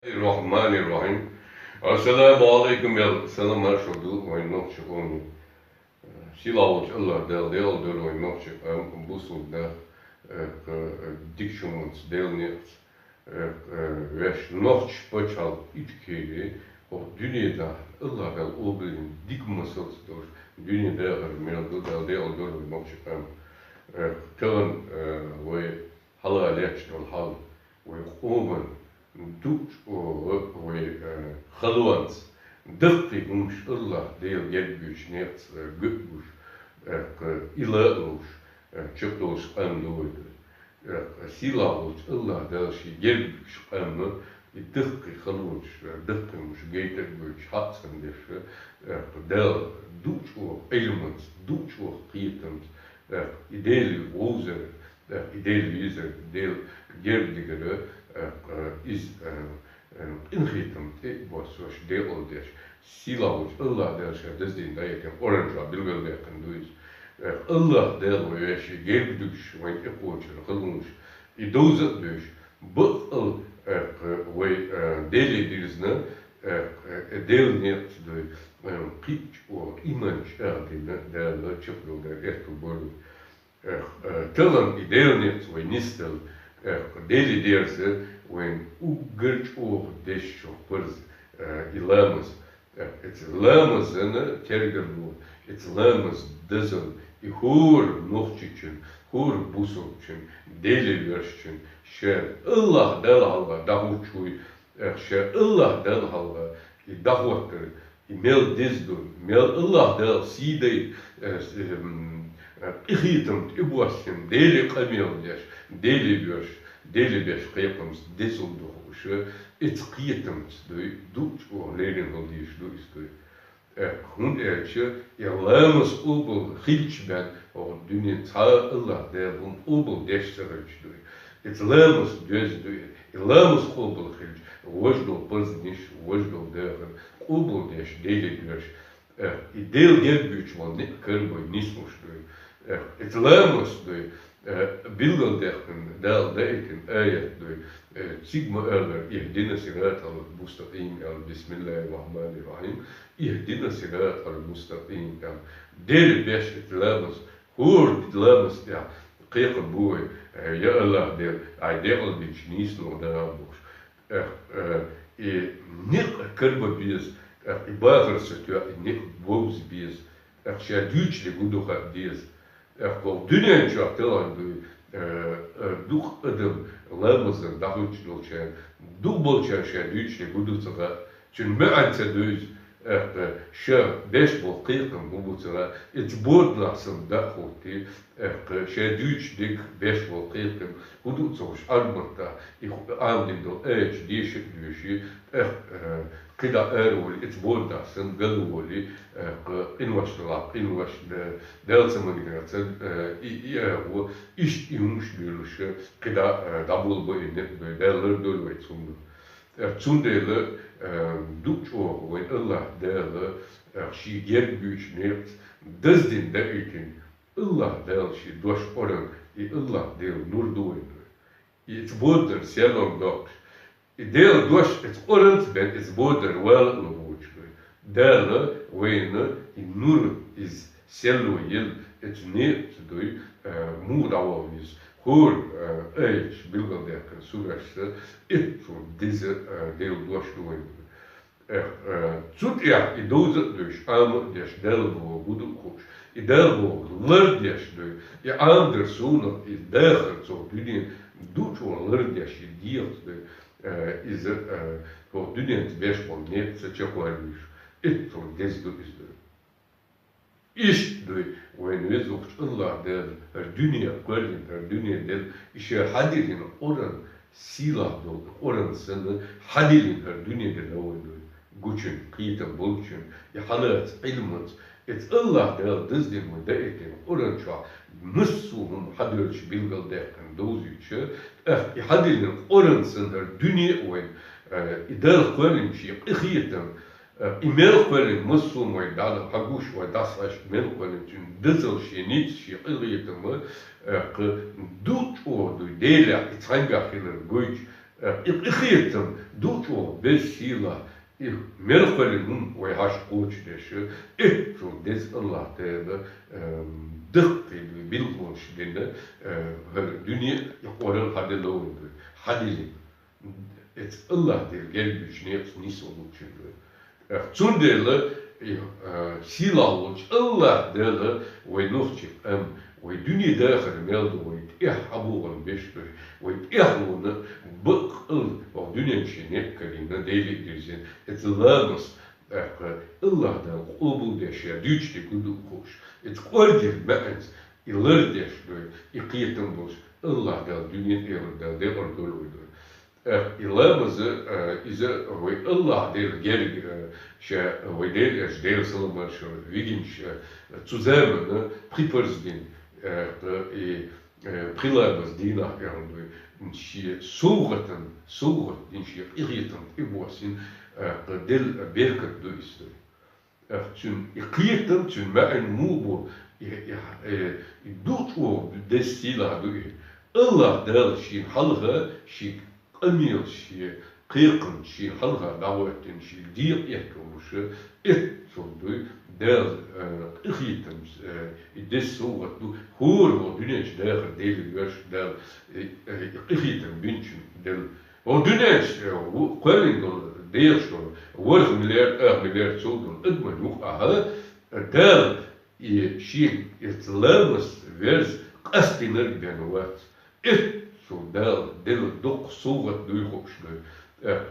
Bismillahirrahmanirrahim. Assalamu alaikum ya selamlar şurdu oynak çıkonu. Silavuç Allah del oynak çık bu sulda dikşumuz delniyat ve noç paçal itkeli o dünyada Allah del obrin dikmasıldır. Dünyada merdu del oynak çık tön ve halaleçtol hal ve oben دوش وخلوانس دقي مش الله ديل يدبوش نيت قبوش إلاقوش شبتوش قام دويد سيلاوش الله دالشي يدبوش قام دقي خلوانش دقي مش جيتك بوش حاتسن ديش دال دوش إلمنس دوش قيتمس إديل ووزر إديل ويزر إديل يردقر is ingetem was zoals deel des silaus Allah des des din dat je orange bilgel werken dus Allah deel we je geef dus want ik hoort je geloof I doze dus but al we deel dus ne deel niet de pitch or image die de chapel der echt worden tellen idee niet we nistel dele derse when ugerch or desh pers ilamas it's lamas and kergerbu it's lamas dozen I hor nochchichen hor busokchen dele verschen şer Allah del halva davuchuy şer Allah del halva I davotker I mel dizdun mel Allah del side İhitim ibuasim deli kamildeş deli beş kıyapams desulduruşu etkiyetems duç o lerin oldiş duistu hun erçe yerlamas ubul hilç ben o dünya ta Allah der hun ubul deşterüç du et lamas düz du lamas ubul hilç vojdo pozniş vojdo der ubul deş deli beş idel gerbüç von ne kerboy nismuş du het lamas du bilgeldechten del deken ayat du sigma erler ihdina sirat al mustaqim al bismillahirrahmanirrahim ihdina sirat al mustaqim al del beş het lamas hur het lamas ja qiyq boy ya Allah der ay del biç nis no da boş nik kerbo biz ibagar setu nik boz biz şadüçle guduha biz Wel, dünya çaktılar duh adım lamazın daha üç dolçen duh bolçen şadüçle guduha çünkü meğanse düz şa beş bol kıyıkın bu sıra et bordlasın da hotti şadüç dik beş bol kıyıkın guduha almatta andim do eç dişik düşü كده قالوا الاسبوع ده عشان قالوا لي انوش طلع انوش ده زمان كده هو ايش يمش بيلوش كده دبل بين ده دول ويتسون تسون ده دوتش وين الله ده شي يربيش نيت دزدين ده يمكن الله ده شي دوش اورن الله ده نور دوين يتبودر سيالون دوك Deel doos het orent ben is border wel lobuch. Deel wene in nur is sello yel het neet doy moed awis. Hoor age bilgel der kan sugerste it voor deze deel doos doen. Zut ja I doze dus am der deel wo gudu koch. I deel wo lerdes doy. Ja ander zoon is derger zo dien doet wo lerdes diert doy. Is voor dünyans beş bol net çakoymuş. Et for gezdu izdu. İş duy when we zocht Allah der dünya koyun der dünya der işe hadilin oran sila do oran sen hadilin der dünya der oydu. Guçun qiyta bolçun ya halat ilmat et Allah der dizdin mu da ekin oran ço nussuhum hadilç bilgal derken dozuçu hadilin oran sen der dünya oyun idal koyun şi qiyetem İmel koyun mussum ve dal haguş ve dasaş mel koyun tün dizel şi nit şi qiyetem dut o do dela itranga hiler goç إخيتم دوتو بسيلا ملقلهم ويهاش قوش ديش شو ديز الله تعالى دق بالقوش دينا الدنيا يقولون هذا لون هذا ات الله تعالى قلب جنيت نيسون شنو تندل سيلا وش الله تعالى وينوختي ويدني داخل ميلدو ويتحبون بيشتر ويتحبون بقل ودنيا مشينيك كلينا ديلي ديزين اتلامس الله ده قلبو داشيا ديوش دي كدو كوش اتقردر معنز يلردش دوي يقيتن بوش الله ده دنيا ايرد ده دير دول ويدور إلامز إذا هو الله دير جرج شا هو دير اش دير سلمان شو ويجنش zusammen Pripolsdin Prilabas Dina und sie soorten in sie irritant ibosin del berket doist tun irritant tun ma en mubo doet o destila do Allah del shi halga shi amir shi qirqan shi halga dawatin shi dir yakomush et sondu der irritant des soort do hoor wat dunes der dele wers der irritant binchen del wat dunes qalin der scho ورغ مليار صوت ادمن وقعها دار شيء يتلامس فيرز قستنر بينوات شو دار دل دق صوغة دويخوش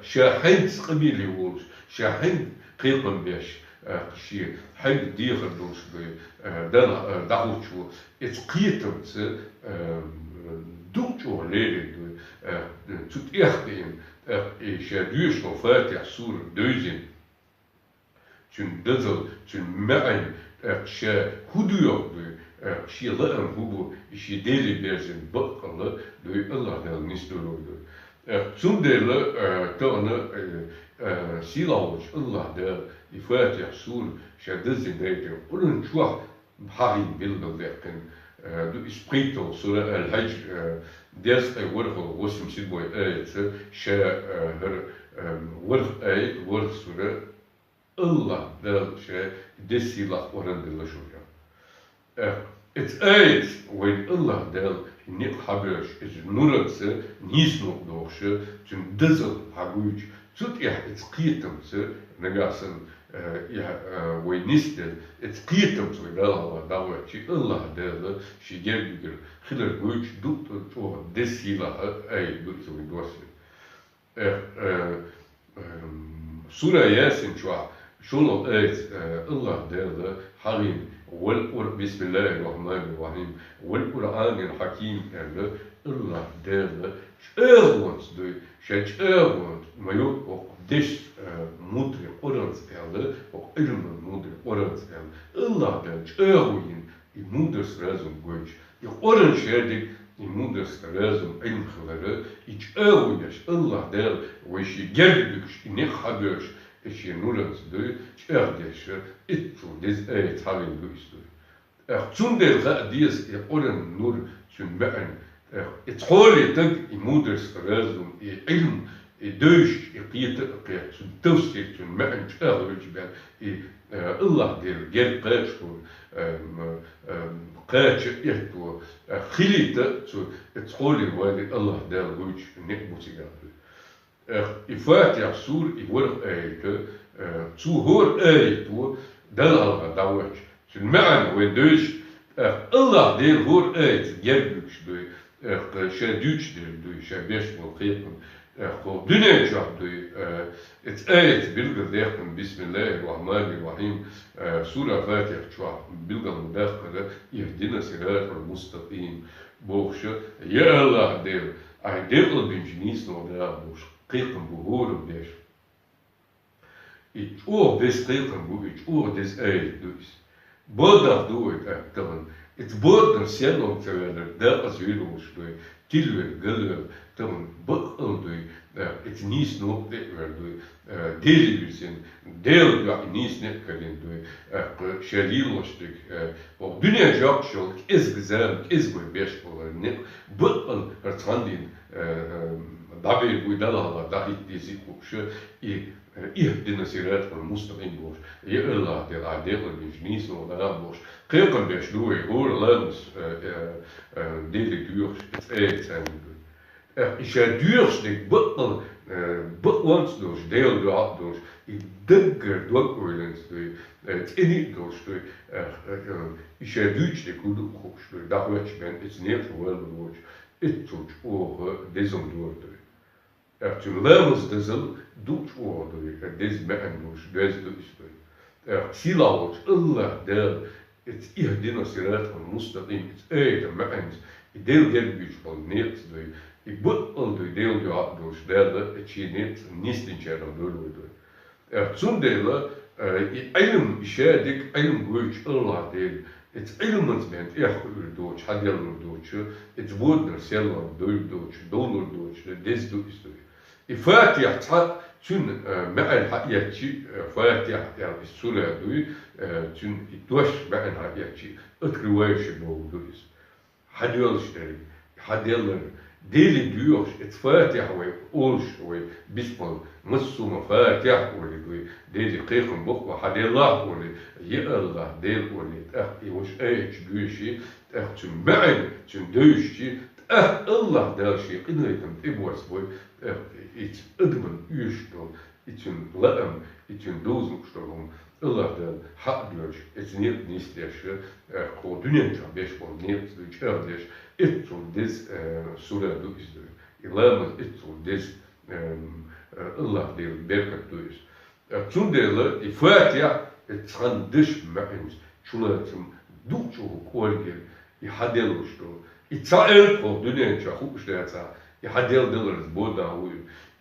شاحين قبيلي وولش شاحين قيقن بيش شي حين ديغر دوش دانا دعوت شو اتقيتم دوتشو ليلي توت اختين ich duurst nog 50 soeren deuzen. Toen duttel, toen mijn, je hoe doe je een hoe is je delen bij zijn bakkelen, doe je Allah heel niet doen. Toen delen, toen silaus Allah deel, die 50 soeren, je deuzen delen, een schwach, haring wilde werken. Du spreekt al zo al-Hajj des wordt wasm sidboy ayat sha wordt ayat wordt sura Allah del sha desila oran de la shoya het ayat when Allah del niet habers is nuratse nis nog dorsche zum dizel haguj zut ja het qiyatamse nagasan وينستل اتقيتم سويدال الله دعوة شيء الله ده شيء جرب خلال وجه دوت تو دسيلا أي دوت سوي دوسي سورة ياسين شو آية الله ده حريم بسم الله الرحمن الرحيم والقرآن الحكيم الله ده شأرونس ده شأرونس ما يو دش مودر orans elde, ook ilmen moeder orans elde. Allah denkt, in moeders razum goich. Ik orans herdik in moeders razum ilmgelere. Ik eeuwjes Allah del, wees je gerbüks in ik habers, is je nurans de, erdes, it zo des eiet having doist. Zundel ga dies oran nur zun meen. Het hoorde denk in moeders razum ilm. دوش يقيت توستيت ما أنت أغلج بان الله دير جل قاشور قاش يهتو خليت تقولي والد الله دار وجه نقبو سيجاره إفاتح سور يورق آيته تهور آيته دل الله دعوش المعنى وين دوش الله دير هور آيت جلبش دوي شادوش دير دوي شابيش والقيقن دنيا جابدوي اتآيت بالقرديقن بسم الله الرحمن الرحيم سورة فاتح شوح بالقر مداخلة يهدنا صراط المستقيم بوخشة يا الله دير أي دير بنجنيس نودار بوش قيقن بهورم ديش إيش أور ديس قيقن بو إيش أور ديس آيت دويس بودر دويت أكترن إت بودر سيالون تغير دا أزويلوش دوي تلوير قلوير تغن بقل دوي إت نيس نوك دير دوي ديليوسين ديل دوي نيس نتكلين دوي شاليلوشتك ودنيا جاكشل كإز غزام كإز بوي بيش بوغر نت بقل رتغندين دابير ويدلها داخل ديزي كوش دينا سيرات المستقيم بوش الله ديال عديل الجنيس ولا بوش قيقن باش دوي هو لانس ديلي دوش اتسان is duurst butlans dus deel door dus ik denker doorkoelens het in dus is duurst de goede koers dat wat ben is niet geweldig wordt het doet ogen deze door toen levels deze doet ogen deze ben dus deze dus silaut Allah der het ihr dinosaurier van mustaqim het eten met deel gelbisch van niet ik moet al de deel door derde het je niet in jaar door zum delen ilm shadik ilm goch Allah deel het elements bent echt door hadel door het woord er zelf door des doet الفاتحة تون مع الحقيقة فاتحة يعني السورة دوي تون يتوش مع الحقيقة اتكلواش بودوس حديلش حديل ديلي دوش الفاتحة ويقولش وي بسم مصو مفاتح ولي دوي ديلي قيقن بق وحديل الله ولي يا الله ديل ولي تأخي وش ايش دوشي تأخي تون معن تون دوشي الله دارشي قدر يتم تبوس بوي iets admen uurstol, iets een laam, iets een doosmokstol, Allah dan hadloos, het niet desje, gewoon dunentje, best wel niet, dus ergens, het zo des sura does, ilaam het zo des Allah deel berkat does. Toen delen, die Fatiha, het gaan dus maken, zodat hem doet zo koorgel, die hadelostol, het zal voor dunentje goed stellen. يحدير دلر البودا هو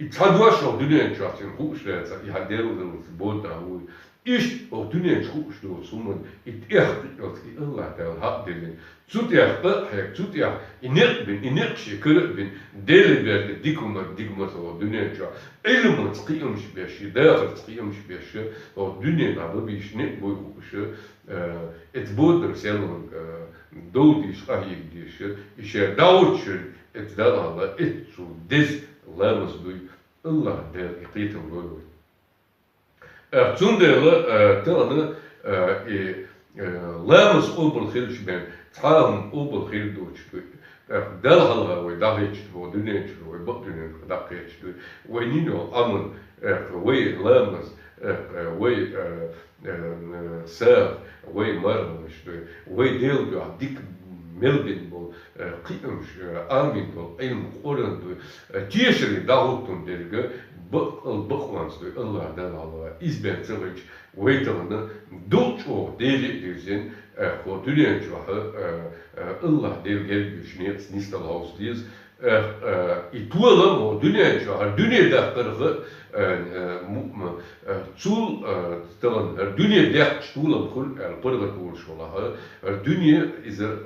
يتحدواش أو دنيا نشاطين خوش لا يحدير دلر البودا هو إيش أو دنيا نشوش دو سومن يتأخذ يلقي الله تعالى حق دلين تود يخطأ حيك تود يخ ينقش كربن دل بيرد ديكما سو دنيا نشاط علم تقيمش بيش داخل تقيمش بيش أو دنيا نعم بيش نقبل خوش اتبودر سلم دوديش أهيك ديش إيش داوتش اتدال الله اتسو دز لامس دوي الله دل يقيتم لولوي toen de lamos opel gilch ben tram opel gil doet del halra we dagich wo dunet we bot dunet dagich we nino amon we lamos we ser we marmos we deel do dik melbin bol qitums armin bol ilm qoran do tiesri dagotun derge البخوانس الله دل الله إزبان تغيج ويتغنى دوتشو ديلي ديزين خو دنيا جوها الله ديل قلب يشنيت نيست الهوس ديز يتولم هو دنيا جوها دنيا داخل تول تغن دنيا داخل تول الكل القرغة تول شولها الدنيا إذا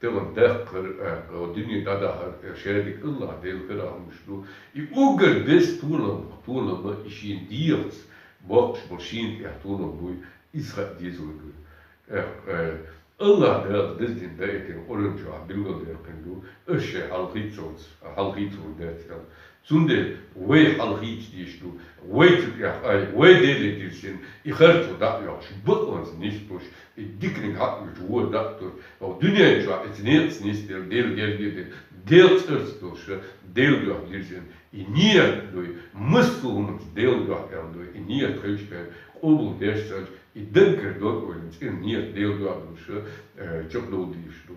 تمام داخل الدنيا دادا شادك الله ديل كده مشلو يوجد بس طولنا ما يشين ديرت بوقش برشين يحطونا بوي إسرائيل ديزول الله دال دزين دايتين أورنجو عبدالله ديرقندو أشي حلقيتون داتيان زونده وي حلقيت ديشتو وي تبيح أي وي ديلي ديشين يخرجوا دايوش بطلنز نيشتوش الدكرين حق جوا دكتور أو دنيا جوا اتنيت نيست ديل ترستوش ديل جوا ديرجن إنيا دوي مسلم ديل جوا دوي إنيا تريشبان قبل ديشتاج يدنكر دوكوينز إنيا ديل جوا دوش جبلو ديشتو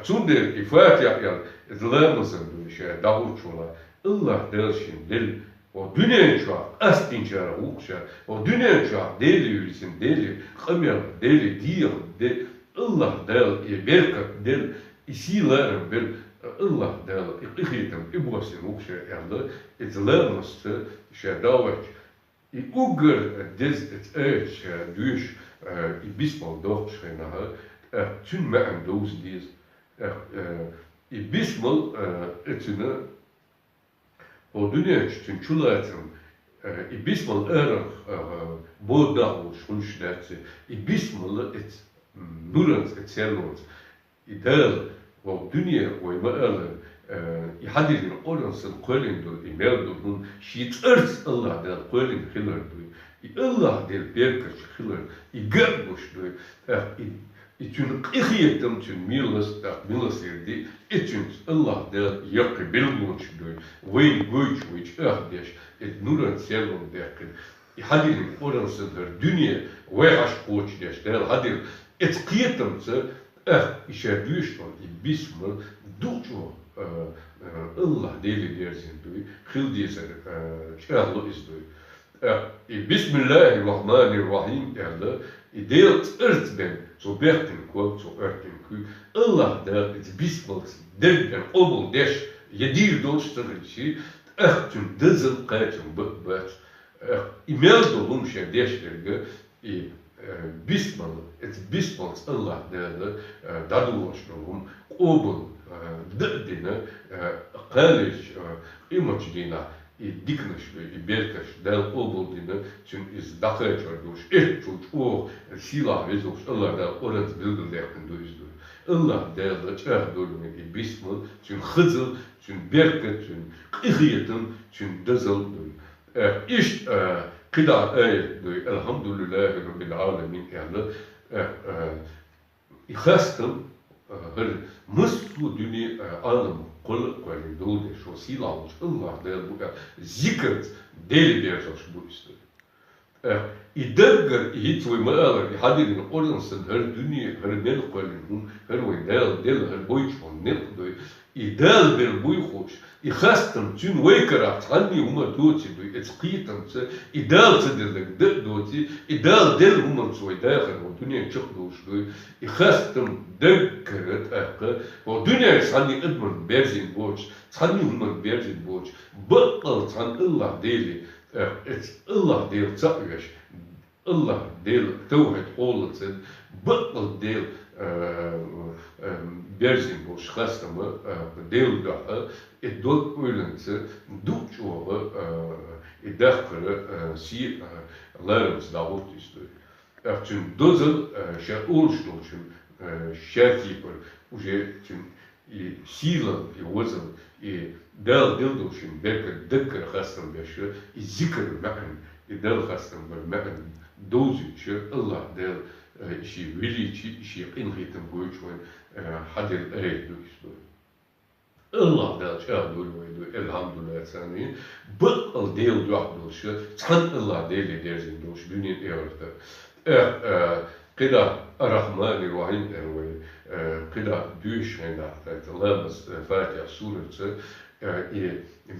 زونده الفاتحة يعني زلامسن دوش داوت شولا الله دلشين دل ودنيا جوا أستنجار وقشة ودنيا جوا ديل يرسم ديل خمير ديل دير ديل الله دل يبركة دل يسيلارم بل الله دل يقيتم إبواسين وقشة يعني إتلامس شداوج يوجر دز إتأش دوش يبسمال دوش خينها تون ما عن دوز ديز يبسمال إتنا ودنيا تون شلاتم يبسمال أرخ بودا وشلشلات يبسمال إت نورنز إتسالونز إدال ودنيا وما أرخ hadilin oransın koyun do imeldun şit ırs Allah der koyun hilar do Allah der berkaç hilar igabmuş do için ihiyetim için milas erdi için Allah der yakı bilmuş do veyn güç which ahdeş et nuran selon derken hadilin oransın dünya ve aşk koç der hadil et kiyetimse işe düştü bismil duço Allah deli dersin duy khil diyeser çağlı izduy Bismillahirrahmanirrahim derle deelt ert ben so berten kwam so erten ku Allah der het bismil derden obel des yedir dosterici echtun dizel kaçın bak imel dolum şey deşlerge bismil het bismil Allah derle dadulaşnum obel dine qalish image dina diknish berkash del obel dina için is dakhaçar duş çok sila vezos Allah da orant bildirlerken duyuzdu Allah derle çağ dolum bismil için khızıl için berkat için qihiyetin için dazal iş qida elhamdülillahi rabbil alamin yani İhastım her mıslu dünya alım kol koyun doldu şu silahmış Allah der bu zikret deli bir şey bu işte. İdegger hiç ve maalar hadinin oransın her dünya her mel koyun her ve del her boyç on ne doy ideal bir boy hoş. İhastım tüm vekarat hangi umma doçi doy etqiyetimse ideal tederlik de doçi ideal del umma soy daxil o dünya çok doş doy İhastım deggeret akı o dünya sanni idman berzin boç sanni umma berzin boç battal san Allah deli Allah del çaqyaş Allah del tevhid olsun battal del berzin boç xastamı del daha dot öylence duç oğu daxil si larımız da ort istiyor. Çünkü dozel şey oluşturuşun şertiper уже sila вызов и дал дилдушин берка дикр хастам беши и зикр маан и дал хастам маан дозичи Allah дал işi величи işi инхитам гойчван hadil eydu istiyor. Allah dal çağdurmaydı elhamdülillah sani bıqal del duaqdulşu san Allah deli derzin duş dünya erta qida arrahmanirrahim erwe qida düşmenda Allah'ımız Fatiha suresi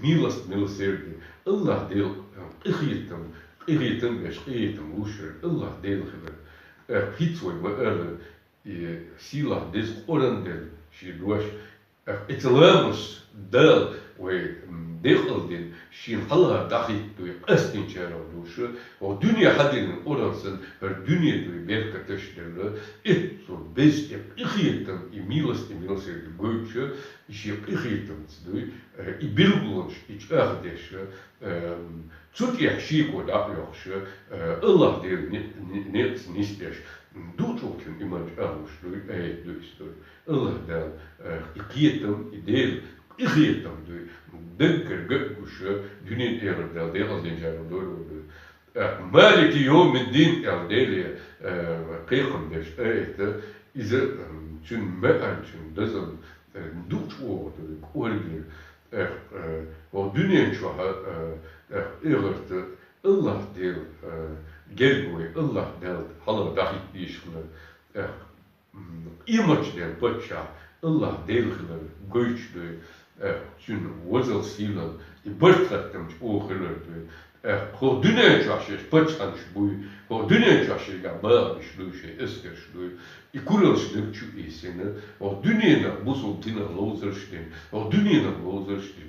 milosrdni Allah del ihiyetim beş ihiyetim uşur Allah del khibir hitsoy ma sila des oran del şiduş İtlamız del ve dekhildin şin Allah dahi duy qastin çaraluşu o dünya hadinin oransın her dünya duy berkatışlarla so bez ihiyetim milosrdni goyçu işi ihiyetim duy bilgulunç iç ahdeş Çok yaxşı koda yaxşı Allah der ne nispеш duçokin imaj almıştır eylemiştir Allah der ikiyetim idel ikiyetim diyor denker gökuşu dünya yerinde de azınca doğru Maliki yevmiddin erdeli qiyqim deş eyte ize çün me'an çün dazın duçoğdu kolgir o dünya çoğa Eğerti Allah der gelboy Allah der hala dahi dişler imaj der paça Allah der göçlü çün vazel silan ibartlattım o hırdı o dünya çaşı paçan bu o dünya çaşı ya bağış şey esker şey İkuralışlık şu isini o dünyanın bu sultana lozerştin o dünyanın lozerştin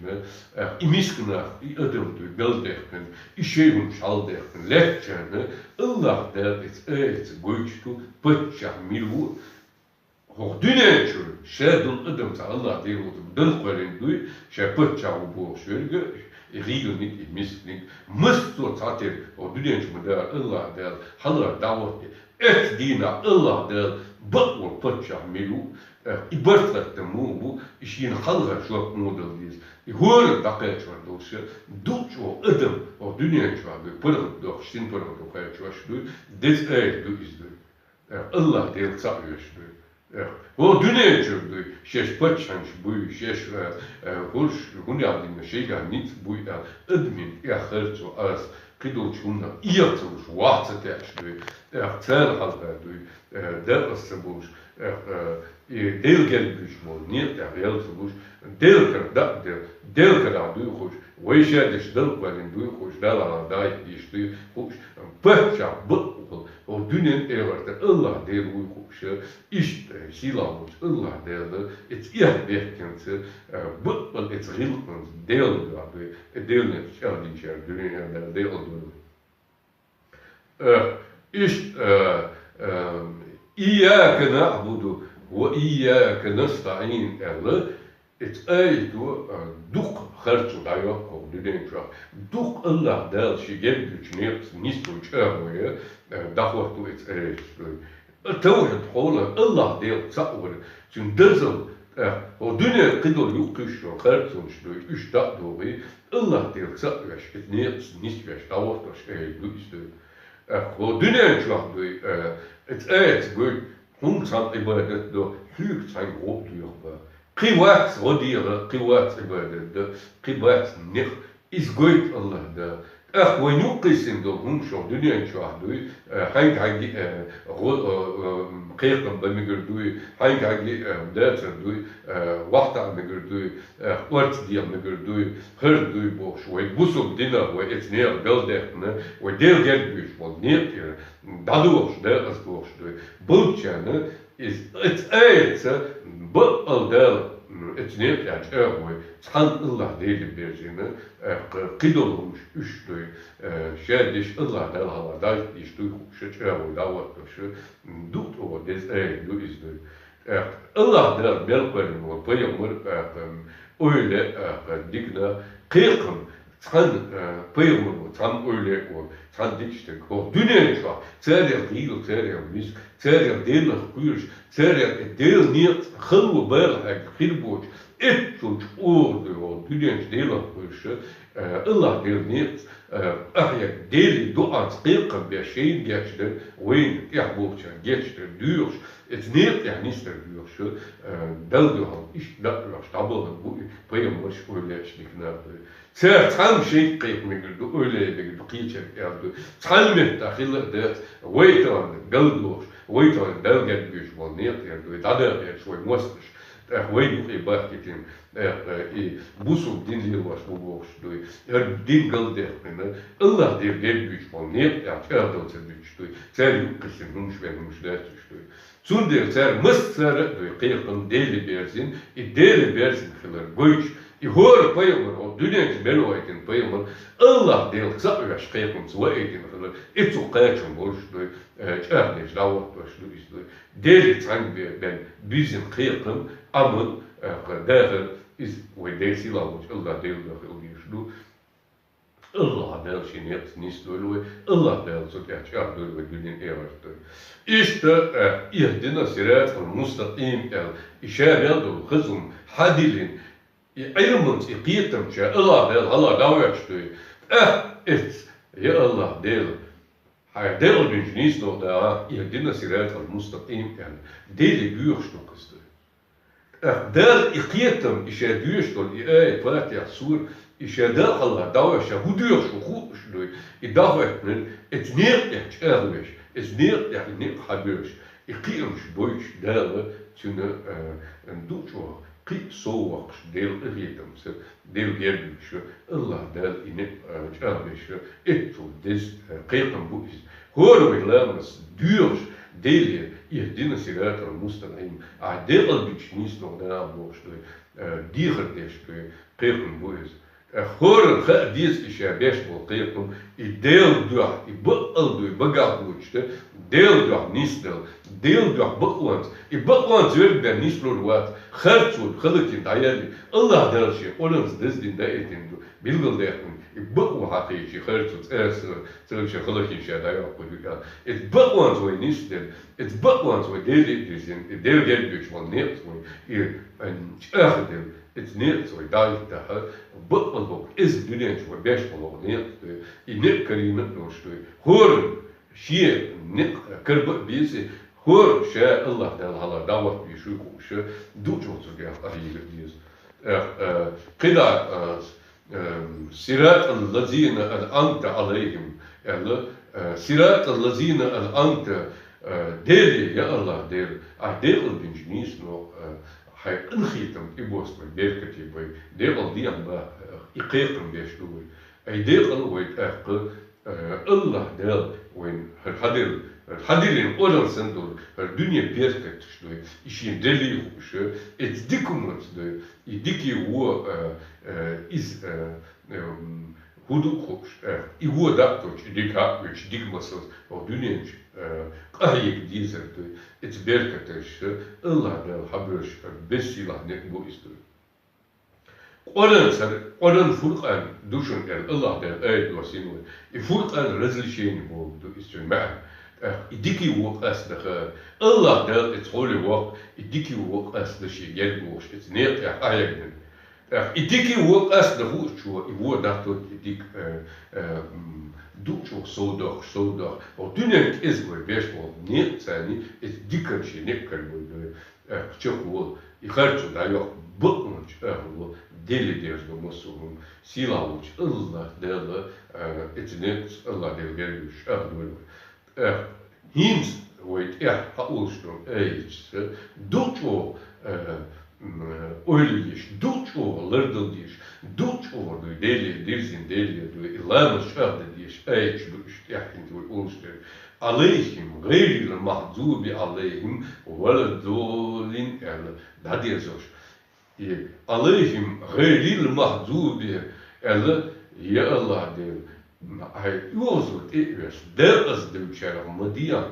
imiskına adımdı belderken işeyun şalderken lehçene Allah der et göçtü paça milu o dünya şu şeydun adımsa Allah der o dıl koyundu şey paça bu şölge regelnik imisklik mısto tater o dünya şu der Allah der hala davet et dina Allah der Băt pacha milu İbartlıkta bu işin halga şu model diyiz. Hor dakika var doğrusu. Duç o adım o dünya çağı pırık doğ şin pırık doğ kaya çağı şu des du izdi. Allah değil sağıyor şu. O dünya çağı şeş paçanç bu şeş hurş hunyadın şey ganit bu admin ya hırço az kidolçuna iyatılış vaatsa teştü. Tel halka du derse bu deel gelmiş bu niye real sonuç deel kadar deel kadar duyuş ve şeyde dalların duyuş dalar da işte hoş başka bu o dünyanın evarte Allah deel duyuş işte silamış Allah deel et ihr werkense bu et rilkens deel abi deel ne çaldinçer dünyanın deel işte İyyâke na'budu ve iyyâke nesta'in erle et aydu duk harçu dayo ko düdenço duk Allah der şigel güçniyet nistu çağmaya dahvatu et eriştü tevhid hola Allah der sa'ur çünkü dezil o dünya kıdol yukuşu harçun şu üç da doğru Allah der sa'ur et niyet nistu dahvatu işte o dünya çağdı et gut Hunsan ibadet do huurt zijn groot duurbaar. Privat rodieren, privat ibadet de privat nicht is goed Allah da. When you listen to hunsan dünya çağdı, hangi kıyıkın bemigirdi, hangi dersen du, vakta migirdi, ort diye migirdi, her du boş ve busuk dina ve etniye beldekne ve del gelmiş vol niet dadurch der as boş du. Bulçanı is et bu aldel etniye yani San Allah değil birzine kidolmuş üçtü şerdiş Allah der halada işte şu çevre davat şu dut o des du izde Allah der belkerin o payamır öyle dikna kıyıkın San payamır san öyle o san dikişte o dünya şu serya kıyıl serya mis serya değil kuyuş serya değil niyet kılvu bel kılboç et suç ordu o dünya değil kuyuş Allah der niyet ahyak deli duat kıyıkın bir şeyin geçti weyn yahboçça geçti diyor et niyet yani ister diyor şu belge hal iş da stabilen bu payamır öyle işlikler Ser tam şey kıyıkmıgırdı, öyleydi, kıyıçak yaptı. Salmet dahil de, weytan, beldoş, weytan, belgetmiş, bol niyet yerdi, dader şoy mosmış. Weydu ibakitin, busuk dinli var bu boştu. Din galdekmene, Allah der gelmiş, bol niyet yerdi, erdolsa düştü. Ser yukkısın, hunş vermiş dertüştü. Sundir ser mısır, kıyıkın deli bersin, deli bersin kılar, göç. I hör payamır o dünyaki beloyken payamır Allah del kısamış kayıkım sıvayken kılar et o kaçın borçlu çardeş davat borçlu işte deli sanki ben bizim kayıkım amın dağır is ve desi lavuç Allah del dağılmışlı Allah del şiniyet nistölü Allah del sokaçar dölü dünyanın evartı işte ihdina sirat mustakim işaret dolu kızım hadilin ilmins iqietam şa Allah del Allah davlaştı. Et ya Allah del. Hayır del dünyis no da ihdina sirat al-mustaqim yani deli büyürstok ist. Del iqietam işe büyürstok ayet Fatiha sur işe del Allah davlaşa hu büyürstok hu idafetmen et niyet erleş. Es niyet yani ne habers. Iqiems boyş del tüne duço Kip soğuk del iriyetimse del gelmişi Allah del inip çağırmışı et çok des kıyıkın bu iz. Horveyleriz diyor deli ihdina sigaret al-mustaqim a del al-biçnis noktada boştu diğer deştu kıyıkın bu iz. Horun hadis işe beş bol kıyıkın del duah bu aldı bagat boştu del duah nisdel deel doch bakwant. Bakwant zwerg ben niet vloer wat. Gertsoet, gelukkig dayali. Allah der şey, olans desdin da etin. Bilgil de yakın. Bakwa hakiki gertsoet erser. Zwerg şey gelukkig şey da yok koyuyor. Bakwant zo niet den. Bakwant zo deel dizin. Deel gelbiyor van neert zo. En ergedel. Het neert zo duidelijk dat bakwan ook is dünya zo best wel neert. İnek karimet noştu. Horen شيء نق كرب بيسي هو شاء الله تعالى على دعوة بيشوكو شاء دوجو تجاه أهيل بيس قدا صراط الذين أنعمت عليهم يعني صراط الذين أنعمت ديري يا الله دير أهدير البنجنيس نو هاي انخيتم إبوس بيركتي بي دير الديان با إقيقم بيشلوي أي دير الويت Allah der when hadirin olan sendur dünya perspektif işin deli şu et dikumut idiki wo is hudu koş i wo daktoç dikatmış dikmasız o dünya kahiyek dizer et perspektif Allah der haber besilah ne bu istiyor. Oran Furqan düşün Allah der ayet vasinu. Furqan rezilşeyni bu istiyor ma. İdiki vok asda Allah der et holy vok idiki vok asda şey gel bu et net ayetin. İdiki vok asda bu şu bu dahtot idik çok soğuk. O dünya izgor beş bol net sani et dikkat şey ne kalıyor. Çok bu İharçı da yok. Bakmış bu deli diyoruz bu musulum. Silavuç Allah derle etine Allah der geliyor. Böyle. Hins voit haustum eğitse duço öyleymiş, duço lardılmış, duço deli dirzin deli ilamış şahdı diş eğit bu işte yakın oluştur. Aleyhim gayril mahzubi aleyhim veledolin yani da diyoruz. Aleyhim gayril mahzubi yani ya Allah diyor. Hij oorzaakt etwas, der is de uçarak Madia,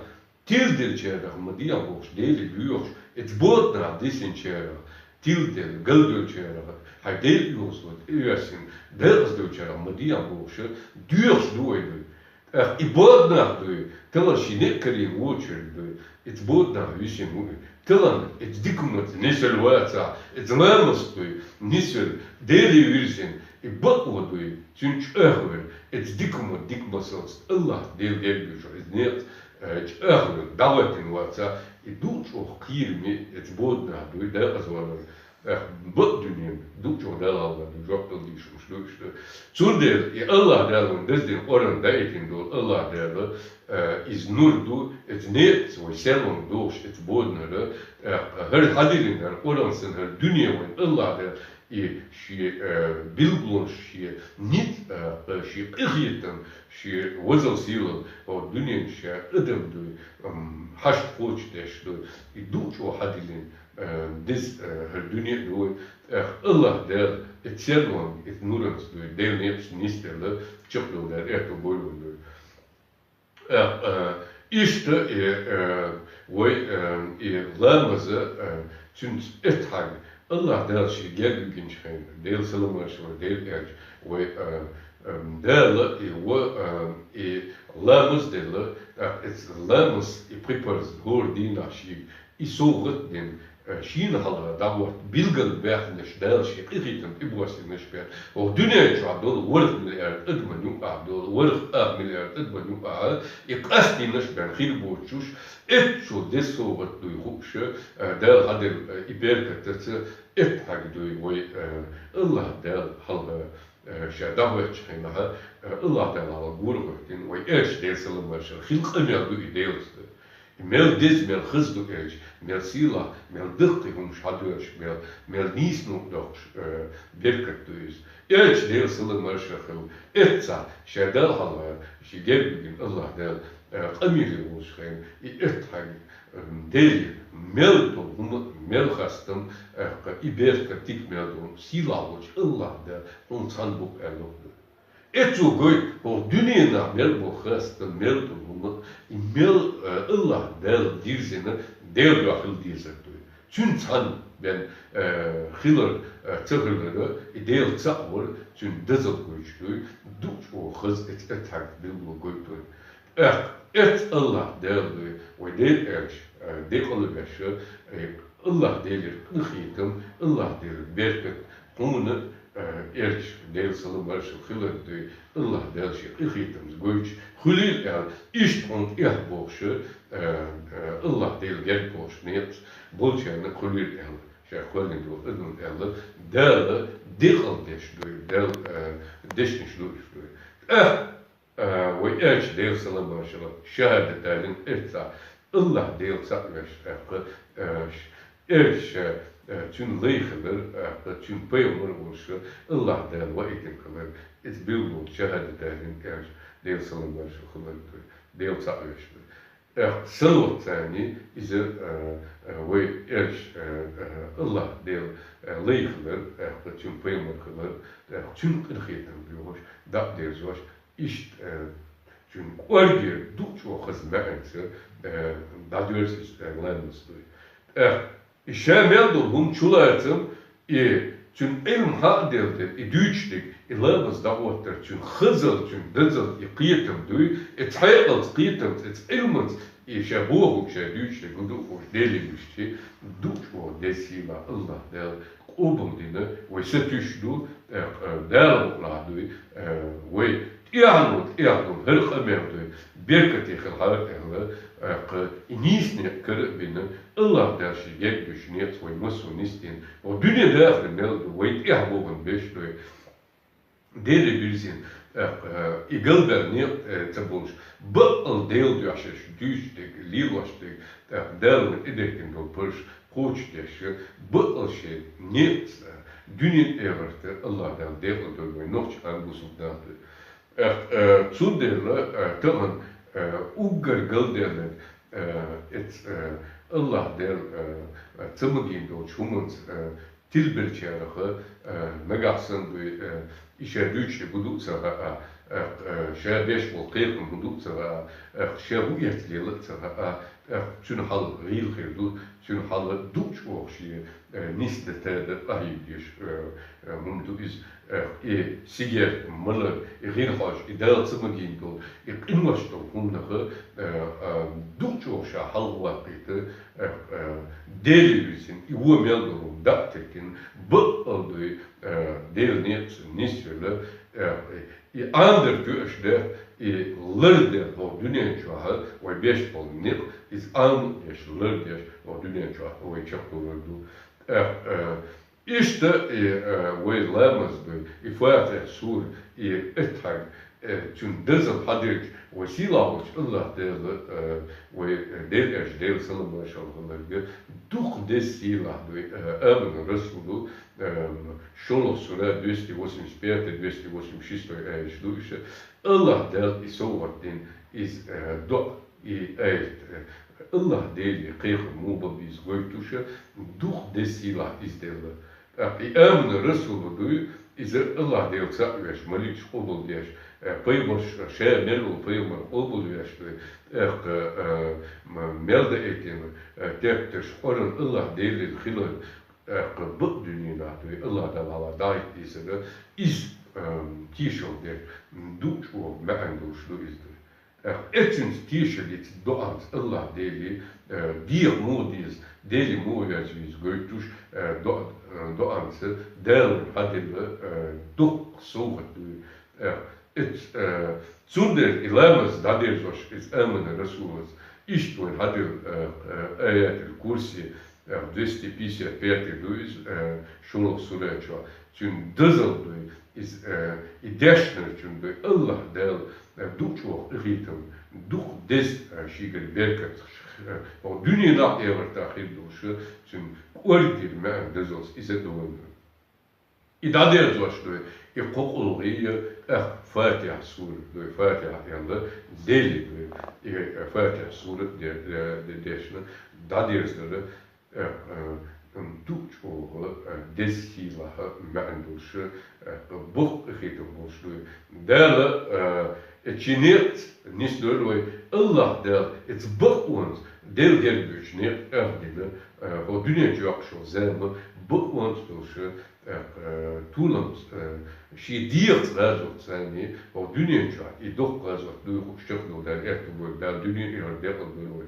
tilde uçarak Madia boş, deli büyük, et bot na disin uçarak, tilde gölge uçarak, hij deli oorzaakt etwasin, der is de uçarak Madia boş, duurs doydu. I bot na doy, telar şinek kari uçar doy, et bot na visin doy, telar et dikumat nisel vatsa, et lamas doy, nisel deli virsin. Bak o doy, çünkü öğren, et dikmasız, Allah del geliyor, et net, öğren, davetin varsa, duç o kirmi, et bodna doy, der azvalar, bak dünyam, duç o dalalar, joktan dişmiş, işte. Çünkü Allah derler, desden oran daitin dol, Allah derler, iz nurdu, et net, o selon doş, et bodna, her hadirinden, oransın, her dünyam, Allah derler, și bilblon și nit și îghietan și văzăl silă o dunen și îdem doi hașt poci deș doi I duci o hadilin des her dunen doi Allah der et selvan et nurans doi del neps nistelă çöplü der eto boyun doi işte voi lamazı çünkü ethag Allah der şey gel gün çıkayım. Del salımlar var, del erç. Ve derle lamız derle, lamız prepares hor dina şey isoğut den Şiin hala da var bilgil behneş der şey irritant ibuasin neşber. O dünya çadol varık milyar edmanyu adol varık milyar edmanyu a ikasti neşber khil boçuş et şu desoğut duyguş der hadir iberkatı et hagdoy ve Allah der hala şadavet çıkaynaha Allah der hala gurgutin ve eş deselim var khil qamel du ideals Mel diz mel hızlı erç, mel sila, mel dıkkıhum şadırç, mel nisnuk dokş berkatıyız. Erç del sılı marşakıl, etsa şadal halar, şi gelbigin Allah del qamili oluşkayın, ethag deli mel dolum, mel hastım, berkatik mel dolum, sila olç Allah del, on sanbuk erloklu. Etço goy o dünyana mel bu hasta mel bunu mel Allah del dirzene del akıl dirzer diyor. Çün çan ben hilar çağırları del çağır çün dızıl goyçluy duç o hız et takbil bu goytu. Et Allah del diyor. O del erş dekalı beşi Allah delir kıhitim Allah delir berket onu erş del salı marşı hilar diyor. Allah del şey kıhitimiz goyç hulil el iş on boşu Allah del gel boş niyet bolçanı hulil el şey hulil diyor adın el del dikal deş diyor del deşniş diyor ve erş del salı marşı şehadetin etsa Allah del sakmış erş tüm leyhler tüm peygamber oluşu Allah del ve etin kılır et bilmiyor şehadetin erş del salı marşı kılır del sakmış salvat tani ise ve erş Allah del leyhler tüm peygamber kılır tüm kırhiyeten diyor da der zoş iş çünkü orge duç o hizmetçi dadurus landus diyor. İşemel hum çulartım çünkü ilm hadildir düçlik ilabız da orter çünkü hızıl çünkü dızıl kıyıtım diyor hayal kıyıtım ilmız işabuğum şey düçlik bu hoş delimişti duç o desiba Allah der obum dine ve setüşlü derler diyor ve İyanut her kamerdi berkati khalat ehla inisne karbine Allah dersi yek düşünüyor soy musunistin o dünyada afnel ve ihbubun beşli deli birsin igalber ne tabulş bu al del diyor düştük lilaştık del edektin dolpurs koç deşi bu al şey ne dünya everte Allah'tan del diyor noch an bu sultanı Zunderle tegen Uger derler et Allah der temugin do çumut tilberçerige megasen bu işe düçle budu sıra şey beş bol kıyım budu sıra şey bu yetlili sıra tün hal real girdu tün hal duç o şey nisdete de ayıp diş mundu iz siger malı rinhoş idal temugin do inmoş do hunları duç o şey hal vakti delüsün iwu meldum da tekin bu oldu del nisöle ander tüşle lırdı o dünya çağı ve beş bolnik is an yaşlırdı o dünya çağı o çok oldu işte ve lamazdı ifade sur etak tüm dizil hadik ve silavuç Allah der ve der del sallallahu aleyhi duh desila ve amen Resulü şolo sura 285-286 ayet Allah der isovatin is do ayet Allah der kıyık muba biz goytuşa duh desila is der amen Resulü is Allah der sakveş malik obul der payboş şey melu paymar obul yaşlı melde etin tektir oran Allah der hilal bu dünyada Allah da valla dair ise de is tişol der duç o meanduşlu izdir. Etins tişelit doğans Allah deli diye mudiz deli muverciz götüş doğansı del hadille duh soğuk et zunder ilamas dadir zoş is amen Resulullah işte hadil ayatul kursi 255 duiz şunu sürece çünkü dızıldı is ideşner çünkü Allah del duç o ritim duh des şiger berkat o dünyada evert ahir duşu çünkü ordir men dızıls ise doğru İdader zoştu kokuluğu Fatiha sure Fatiha yanında deli Fatiha sure deşne dadersleri دوش أو دسيلة ما عندوش بق خيتم بوشلو دال اتشينيت نسلوي الله دال اتبق ونز دل جلبش نيت أردنا هو دنيا جاكشو زعما بق ونز دوش تولمز شي ديرت رازوت زاني هو دنيا جاك يدوق رازوت دوغ شغلو دال ارتبو دال دنيا يردقل دوي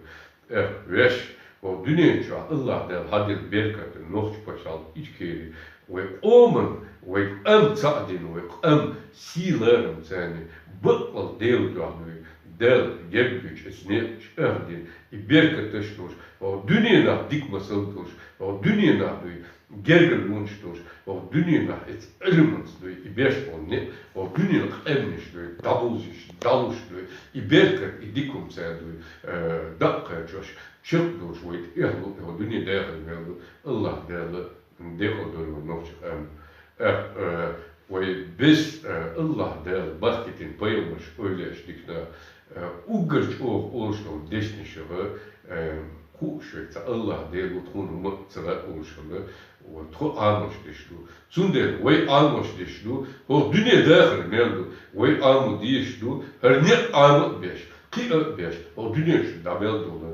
وش و dünya çağ Allah der hadil berkat nohç paşal içkeri ve omen ve tadin ve silerim seni bıkıl del duanı del gebüç esne erdin berkat taşmış o dünyada dikmasıl tuş o dünyada gergel lunçtur o dünyada et elements beş ne o dünyada emniş daluş berkat dikum seni dakika çoş شقدوش ويت إهلو الدنيا داخل ميلو الله داخل داخل دول ونوش وبس الله داخل بحكتين بيومش أولش ديكنا أوجرش أولشلو دشنشة خوشة الله داخل وتكون مقصرة أولشلو وتكون عامش دشلو سندل وي عامش دشلو هو الدنيا داخل ميلو وي عامو ديشلو هرنيق عامو بيش قي بيش هو الدنيا شو دعمل دولا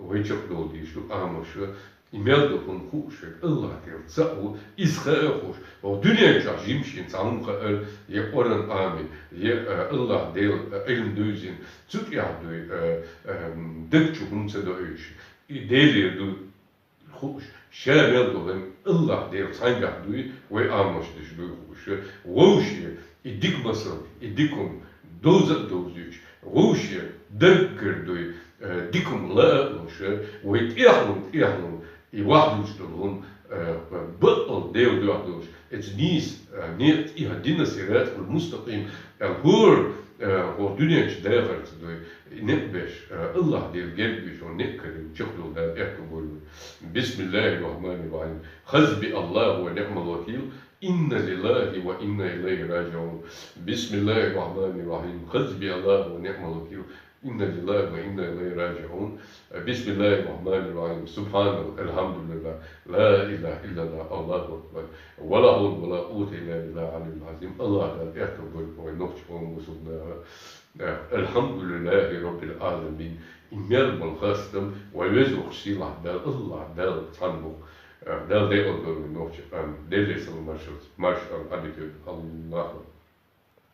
ويجب دولي شو آموشة إيميل دفن خوشك الله دير تسأو إزخاء خوش ودنيا جاجيم شين تعلم خير يقولن آمين الله دير علم دوزين تسوك يعدوي دكتشو هم سدوئيش ديلي دو خوش شامل دولن الله دير تسانجح دوي وي آموش ديش دوي خوش ووشي إديك مصر إديكم دوزيش ووشي دكر دوي ديكم لا لوشة ويتأهلون يواحدوش دلهم بطل ديو دوش اتنيس نيت يهدينا سيرات المستقيم الهور هو دنيا داخل دوي نبش الله دير قلبي شو نكرم شغله ده اعتبر بسم الله الرحمن الرحيم حسبي الله ونعم الوكيل إن لله وإنا إليه راجعون بسم الله الرحمن الرحيم حسبي الله ونعم الوكيل إن لله وإنا إليه راجعون بسم الله الرحمن الرحيم سبحان الحمد لله لا إله إلا الله الله أكبر ولا حول ولا قوة إلا بالله العلي العظيم الله لا أكبر ونخشهم وصلنا الحمد لله رب العالمين إمير بالخاصم ويزوق سيلة دال الله دال تصنبو دال دي أكبر ونخشهم دال دي سلم مرشل الله